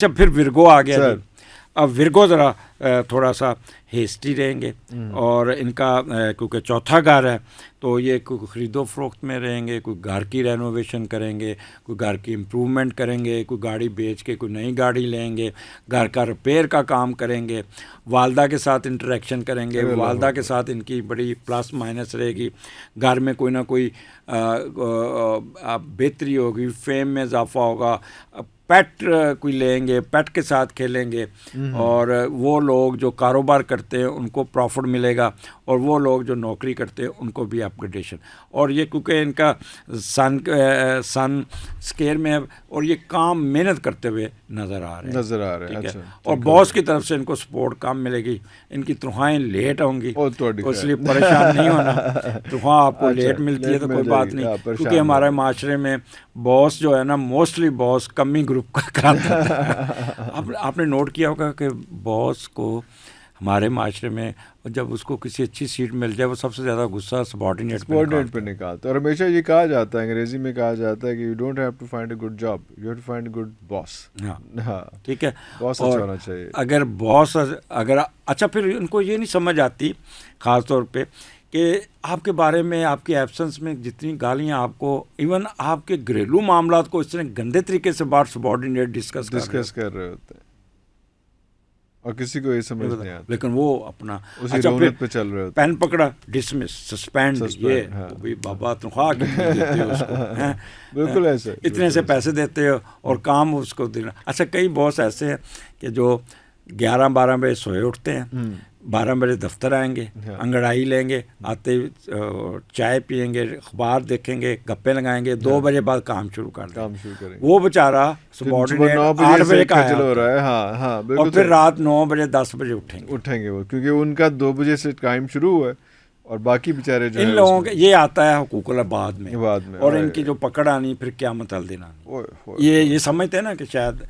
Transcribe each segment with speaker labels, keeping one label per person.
Speaker 1: جب پھر ورگو آ گیا جی. اب ورگو ذرا تھوڑا سا ہیسٹی رہیں گے اور ان کا کیونکہ چوتھا گھر ہے تو یہ کوئی خرید و فروخت میں رہیں گے, کوئی گھر کی رینوویشن کریں گے, کوئی گھر کی امپرومنٹ کریں گے, کوئی گاڑی بیچ کے کوئی نئی گاڑی لیں گے, گھر کا ریپیئر کا کام کریں گے, والدہ کے ساتھ انٹریکشن کریں گے, والدہ کے ساتھ ان کی بڑی پلس مائنس رہے گی, گھر میں کوئی نہ کوئی بہتری ہوگی, فیم میں اضافہ ہوگا, پیٹ کوئی لیں گے, پیٹ کے ساتھ کھیلیں گے, اور وہ لوگ جو کاروبار کرتے ہیں ان کو پروفٹ ملے گا, اور وہ لوگ جو نوکری کرتے ہیں ان کو بھی اپ گریڈیشن. اور یہ کیونکہ ان کا سن اسکیئر میں ہے اور یہ کام محنت کرتے ہوئے نظر آ رہے ہیں. اور باس کی طرف سے ان کو سپورٹ کام ملے گی. ان کی تنخواہیں لیٹ ہوں گی اس لیے پریشان نہیں ہونا. تنخواہ آپ کو لیٹ ملتی ہے تو کوئی بات نہیں, کیونکہ ہمارے معاشرے میں باس جو ہے نا موسٹلی باس کمی گروپ کا کراتا ہے. آپ نے نوٹ کیا ہوگا کہ باس کو ہمارے معاشرے میں جب اس کو کسی اچھی سیٹ مل جائے وہ سب سے زیادہ غصہ سبارڈینیٹ
Speaker 2: پہ نکالتا ہے. اور ہمیشہ یہ کہا جاتا ہے, انگریزی میں کہا جاتا ہے کہ you don't have to find a good job, you have to find a good boss.
Speaker 1: ہاں ٹھیک ہے,
Speaker 2: باس اچھا ہونا چاہیے.
Speaker 1: اگر باس اچھا پھر ان کو یہ نہیں سمجھ آتی خاص طور پہ کہ آپ کے بارے میں آپ کی ایبسنس میں جتنی گالیاں آپ کو, ایون آپ کے گھریلو معاملات کو اس طرح گندے طریقے سے باہر سبارڈینیٹ ڈسکس
Speaker 2: کر رہے ہوتے ہیں اور کسی کو یہ سمجھ نہیں آتا,
Speaker 1: لیکن وہ اپنا
Speaker 2: اسی رونق پہ چل رہے ہوتے ہیں.
Speaker 1: پین پکڑا, ڈسمس, سسپینڈ, یہ بابا تنخواہ کتنی دیتے ہو اس کو,
Speaker 2: بالکل ایسے
Speaker 1: اتنے سے پیسے دیتے ہو اور کام اس کو دینا. اچھا کئی باس ایسے ہیں کہ جو 11-12 بجے سوئے اٹھتے ہیں, 12 بجے دفتر آئیں گے, انگڑائی لیں گے, آتے چائے پئیں گے, اخبار دیکھیں گے, گپے لگائیں گے, 2 بجے بعد کام شروع کر دیں گے. وہ بیچارہ سبارڈینیٹ 8 بجے کا
Speaker 2: ہے,
Speaker 1: اور پھر رات 9 بجے 10 بجے
Speaker 2: اٹھیں گے وہ, کیونکہ ان کا 2 بجے سے ٹائم شروع ہوا ہے, اور باقی بیچارے جو
Speaker 1: ان لوگوں کے یہ آتا ہے حقوق العباد میں, اور ان کی جو پکڑ آنی پھر قیامت الدین آنی. یہ سمجھتے ہیں نا کہ شاید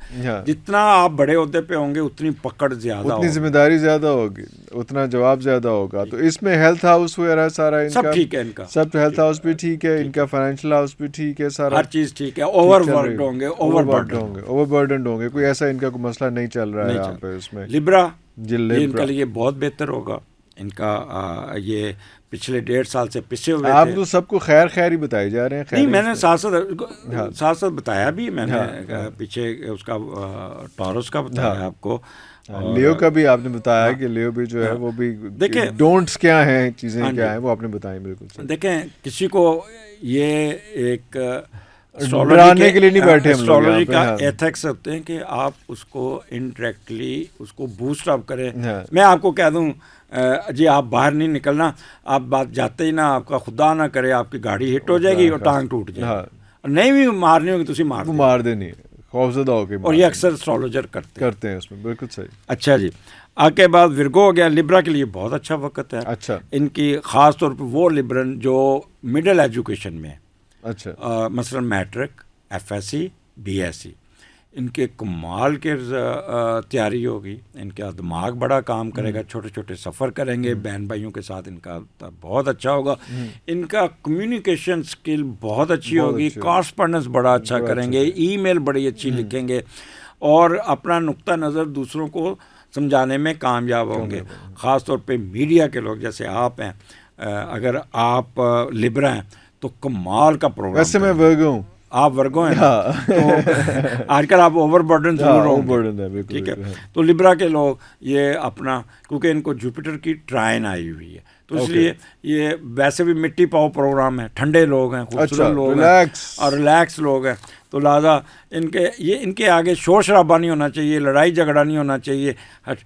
Speaker 1: جتنا آپ بڑے عہدے پہ ہوں گے اتنی پکڑ زیادہ,
Speaker 2: اتنی ذمہ داری زیادہ ہوگی, اتنا جواب زیادہ ہوگا. تو اس میں ہیلتھ ہاؤس وغیرہ سارا
Speaker 1: سب ٹھیک ہے, ان کا
Speaker 2: سب ہیلتھ ہاؤس بھی ٹھیک ہے, ان کا فائنینشیل ہاؤس بھی ٹھیک ہے, سارا
Speaker 1: ہر چیز ٹھیک ہے. اوور ورکڈ ہوں گے,
Speaker 2: اوور برڈنڈ ہوں گے, کوئی ایسا ان کا کوئی مسئلہ نہیں چل رہا ہے یہاں پہ. اس میں
Speaker 1: لبرا ان کے لیے بہت بہتر ہوگا. ان کا یہ پچھلے 1.5 سال سے پسے ہوئے
Speaker 2: آپ تو سب کو خیر ہی بتائی جا رہے ہیں.
Speaker 1: نہیں, میں نے ساتھ بتایا بھی, میں نے پیچھے اس کا ٹورس کا بتایا آپ کو,
Speaker 2: لیو کا بھی آپ نے بتایا کہ لیو بھی جو ہے وہ بھی دیکھیں ڈونٹس کیا ہیں, چیزیں کیا ہیں وہ آپ نے بتائیں. بالکل
Speaker 1: دیکھیں, کسی کو یہ ایک
Speaker 2: ڈرانے کے لیے نہیں بیٹھے ہم لوگ,
Speaker 1: اسٹرالوجی کا ایتھکس ہوتے ہیں کہ آپ اس کو انڈائریکٹلی اس کو بوسٹ اپ کریں. میں آپ کو کہہ دوں جی آپ باہر نہیں نکلنا, آپ بات جاتے ہی نا, آپ کا خدا نہ کرے آپ کی گاڑی ہٹ ہو جائے گی اور ٹانگ ٹوٹ جائے گی, نہیں بھی مارنی ہوگی تو
Speaker 2: مار دینی, خوفزدہ ہو کے.
Speaker 1: اور یہ اکثر اسٹرالوجر کرتے
Speaker 2: ہیں اس میں. بالکل صحیح.
Speaker 1: اچھا جی, آگ کے بعد ورگو ہو گیا. لبرا کے لیے بہت اچھا وقت ہے.
Speaker 2: اچھا,
Speaker 1: ان کی خاص طور پہ وہ لبرن جو مڈل ایجوکیشن میں,
Speaker 2: اچھا
Speaker 1: مثلا matric, F S C, B S C, ان کے کمال کے تیاری ہوگی. ان کا دماغ بڑا کام کرے گا, چھوٹے چھوٹے سفر کریں گے بہن بھائیوں کے ساتھ, ان کا بہت اچھا ہوگا. ان کا کمیونیکیشن سکل بہت اچھی ہوگی, کارسپونڈنس بڑا اچھا کریں گے, ای میل بڑی اچھی لکھیں گے, اور اپنا نقطہ نظر دوسروں کو سمجھانے میں کامیاب ہوں گے. خاص طور پہ میڈیا کے لوگ جیسے آپ ہیں, اگر آپ لبرا ہیں تو کمال کا پروگرام.
Speaker 2: ویسے میں ورگو ہوں,
Speaker 1: آپ ورگو ہیں تو آج کل آپ اوور برڈن ضرور ہوں گے, ٹھیک ہے. تو لبرا کے لوگ یہ اپنا, کیونکہ ان کو جوپیٹر کی ٹرائن آئی ہوئی ہے, تو اس لیے یہ ویسے بھی مٹی پاؤ پروگرام ہے, ٹھنڈے لوگ ہیں, خوبصورت لوگ ہیں اور ریلیکس لوگ ہیں. تو لہٰذا ان کے آگے شور شرابہ نہیں ہونا چاہیے, لڑائی جھگڑا نہیں ہونا چاہیے,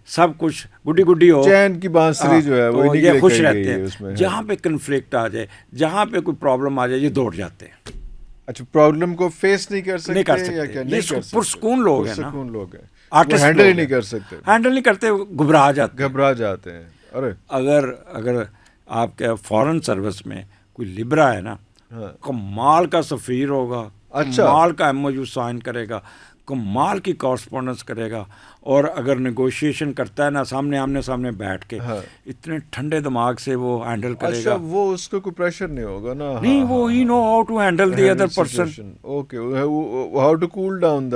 Speaker 1: سب کچھ گڈی ہو,
Speaker 2: چین کی بانسری جو ہے وہ
Speaker 1: یہ خوش رہتے ہیں. جہاں پہ کنفلکٹ آ جائے, جہاں پہ کوئی پرابلم آ جائے, یہ دوڑ جاتے ہیں.
Speaker 2: اچھا, پرابلم کو فیس نہیں کر سکتے یا کیا؟ نہیں کر سکتے,
Speaker 1: پرسکون لوگ ہیں,
Speaker 2: پرسکون لوگ ہیں,
Speaker 1: آرٹسٹ
Speaker 2: ہینڈل ہی نہیں کر سکتے,
Speaker 1: ہینڈل نہیں کرتے, گھبرا
Speaker 2: جاتے ہیں. ارے
Speaker 1: اگر آپ کے فارن سروس میں کوئی لبرا ہے نا, کمال کا سفیر ہوگا, کمال کا ایم او یو سائن کرے گا, کمال کی کورسپونڈنس کرے گا، اور اگر نیگوشیشن کرتا ہے نا سامنے آمنے سامنے بیٹھ کے، اتنے ٹھنڈے دماغ سے وہ ہینڈل کرے گا.
Speaker 2: وہ اس کو کوئی پریشر نہیں ہوگا نا.
Speaker 1: نہیں، وہ ہی know how to handle the other person.
Speaker 2: Okay, how to cool down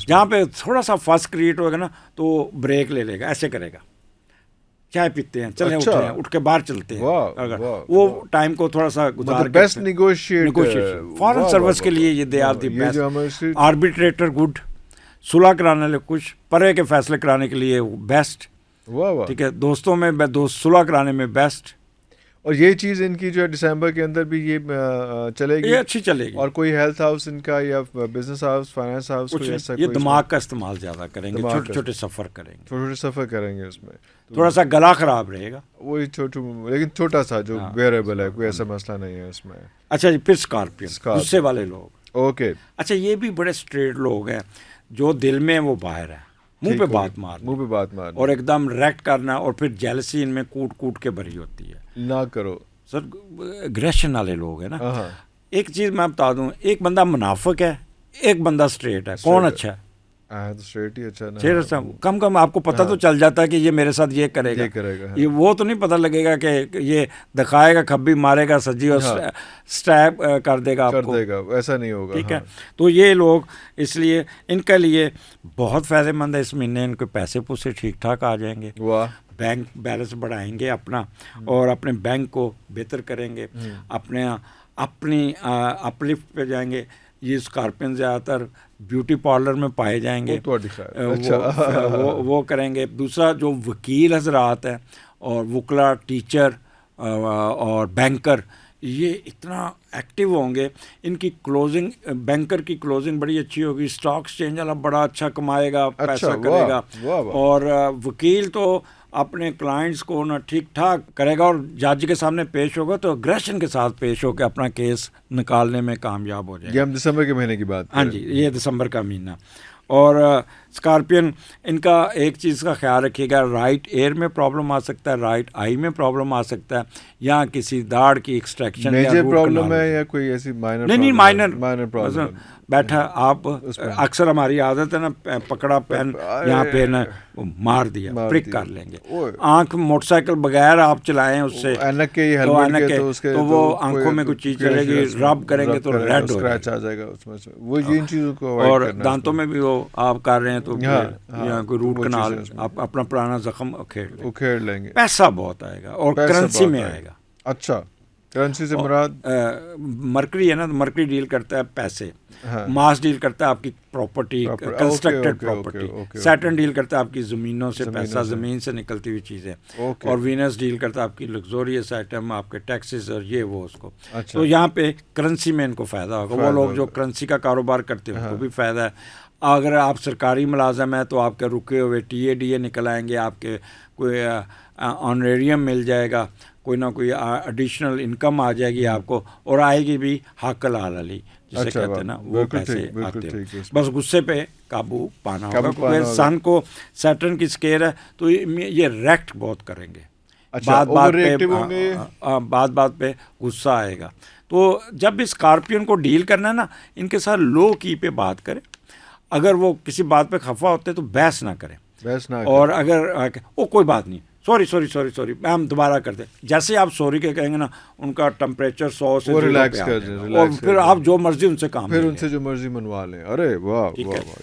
Speaker 1: جہاں پہ تھوڑا سا فاس کریٹ ہوگا نا تو بریک لے لے گا، ایسے کرے گا. چائے پیتے ہیں، چلیں اٹھتے ہیں، اٹھ کے باہر چلتے ہیں. اگر وہ ٹائم کو تھوڑا سا گزار کے
Speaker 2: بیسٹ نیگوشیشن
Speaker 1: فارن سروس کے لیے یہ they are the best. Arbitrator good, صلح کرانے لے کچھ، پرے کے فیصلے کرانے کے لیے بیسٹ. ٹھیک ہے، دوستوں میں صلح کرانے میں بیسٹ.
Speaker 2: اور یہ چیز ان کی جو ہے دسمبر کے اندر بھی یہ چلے گی،
Speaker 1: یہ اچھی چلے گی.
Speaker 2: اور کوئی ہیلتھ ہاؤس ان کا یا بزنس ہاؤس، فائنانس ہاؤس،
Speaker 1: یہ دماغ کا استعمال زیادہ کریں گے، چھوٹے چھوٹے سفر کریں گے،
Speaker 2: چھوٹے چھوٹے سفر کریں گے. اس میں
Speaker 1: تھوڑا سا گلا خراب رہے گا،
Speaker 2: وہی لیکن چھوٹا سا جو ویئریبل ہے، کوئی ایسا مسئلہ نہیں ہے اس میں.
Speaker 1: اچھا جی، پھر اسکارپین، غصے والے لوگ.
Speaker 2: اوکے،
Speaker 1: اچھا یہ بھی بڑے اسٹریٹ لوگ ہیں، جو دل میں وہ باہر ہے، منہ پہ بات مار اور ایک دم ریکٹ کرنا، اور پھر جیلسی ان میں کوٹ کے بھری ہوتی ہے.
Speaker 2: نہ کرو
Speaker 1: سر، اگریشن والے لوگ ہیں نا. ایک چیز میں بتا دوں، ایک بندہ منافق ہے، ایک بندہ اسٹریٹ ہے. کون اچھا ہے؟
Speaker 2: اسٹریٹ ہی اچھا.
Speaker 1: کم آپ کو پتہ تو چل جاتا ہے کہ یہ میرے ساتھ یہ کرے گا. یہ وہ تو نہیں پتہ لگے گا کہ یہ دکھائے گا، کھبی مارے گا سجی اور سٹیپ کر دے گا آپ کو.
Speaker 2: ایسا نہیں ہوگا.
Speaker 1: ٹھیک ہے، تو یہ لوگ اس لیے ان کے لیے بہت فائدہ مند ہے. اس مہینے ان کے پیسے پوسے ٹھیک ٹھاک آ جائیں گے. بینک بیلنس بڑھائیں گے اپنا، اور اپنے بینک کو بہتر کریں گے، اپنی اپلفٹ پہ جائیں گے. یہ اسکارپین زیادہ تر بیوٹی پارلر میں پائے جائیں گے، وہ کریں گے. دوسرا جو وکیل حضرات ہیں اور وکلا، ٹیچر اور بینکر، یہ اتنا ایکٹیو ہوں گے. ان کی کلوزنگ، بینکر کی کلوزنگ بڑی اچھی ہوگی. اسٹاک ایکسچینج والا بڑا اچھا کمائے گا، پیسہ کرے گا. اور وکیل تو اپنے کلائنٹس کو نا ٹھیک ٹھاک کرے گا، اور جج کے سامنے پیش ہوگا تو اگریشن کے ساتھ پیش ہو کے اپنا کیس نکالنے میں کامیاب ہو جائے گا.
Speaker 2: یہ ہم دسمبر کے مہینے کی بات.
Speaker 1: ہاں جی، یہ دسمبر کا مہینہ. اور اسکارپین ان کا ایک چیز کا خیال رکھیے گا، رائٹ ایئر میں پرابلم آ سکتا ہے، رائٹ آئی میں پرابلم آ سکتا ہے، یا کسی داڑھ کی ایکسٹریکشن.
Speaker 2: میجر پرابلم ہے یا کوئی ایسی مائنر؟
Speaker 1: نہیں، مائنر پرابلم. بیٹھا آپ، اکثر ہماری عادت ہے نا، پکڑا پین یہاں پہ نا مار دیا، پرک کر لیں گے. آنکھ موٹر سائیکل بغیر آپ چلائیں اس سے تو وہ آنکھوں میں کچھ چیز چلے گی، رب کریں گے تو ریڈ ہو
Speaker 2: جائے گا اس میں سے. وہ ان چیزوں کو
Speaker 1: اور دانتوں میں بھی وہ آپ کر رہے ہیں تو یہاں کوئی روٹ کنال، آپ اپنا پرانا زخم کھیڑ لیں گے. پیسہ بہت آئے گا اور کرنسی میں آئے گا.
Speaker 2: اچھا، کرنسی سے مراد
Speaker 1: مرکری ہے نا، مرکری ڈیل کرتا ہے پیسے، ماس ڈیل کرتا ہے آپ کی پراپرٹی، کنسٹرکٹڈ پراپرٹی. سیٹرن ڈیل کرتا ہے آپ کی زمینوں سے پیسہ، زمین سے نکلتی ہوئی چیزیں. اور وینس ڈیل کرتا ہے آپ کی لگزوریس آئٹم، آپ کے ٹیکسز اور یہ وہ اس کو. تو یہاں پہ کرنسی میں ان کو فائدہ ہوگا. وہ لوگ جو کرنسی کا کاروبار کرتے ہیں ان کو بھی فائدہ ہے. اگر آپ سرکاری ملازم ہیں تو آپ کے رکے ہوئے ٹی اے ڈی اے نکل آئیں گے، آپ کے کوئی آنریریم مل جائے گا، کوئی نہ کوئی ایڈیشنل انکم آ جائے گی آپ کو، اور آئے گی بھی حق الحلال، جسے کہتے ہیں نا، وہ پیسے آتے ہیں. بس غصے پہ قابو پانا ہوگا، کیونکہ سن کو سیٹرن کی سکیئر ہے تو یہ ریکٹ بہت کریں گے. بات پہ غصہ آئے گا. تو جب اسکارپین کو ڈیل کرنا ہے نا، ان کے ساتھ لو کی پہ بات کریں. اگر وہ کسی بات پہ خفا ہوتے تو بحث نہ کریں. اور اگر کوئی بات نہیں، سوری ہم دوبارہ کرتے، جیسے آپ سوری کے کہیں گے نا، ان کا ٹمپریچر 100 سے ریلیکس کر دیں، اور پھر آپ جو مرضی ان سے کام،
Speaker 2: پھر ان سے جو مرضی منوا لیں. ارے واہ واہ.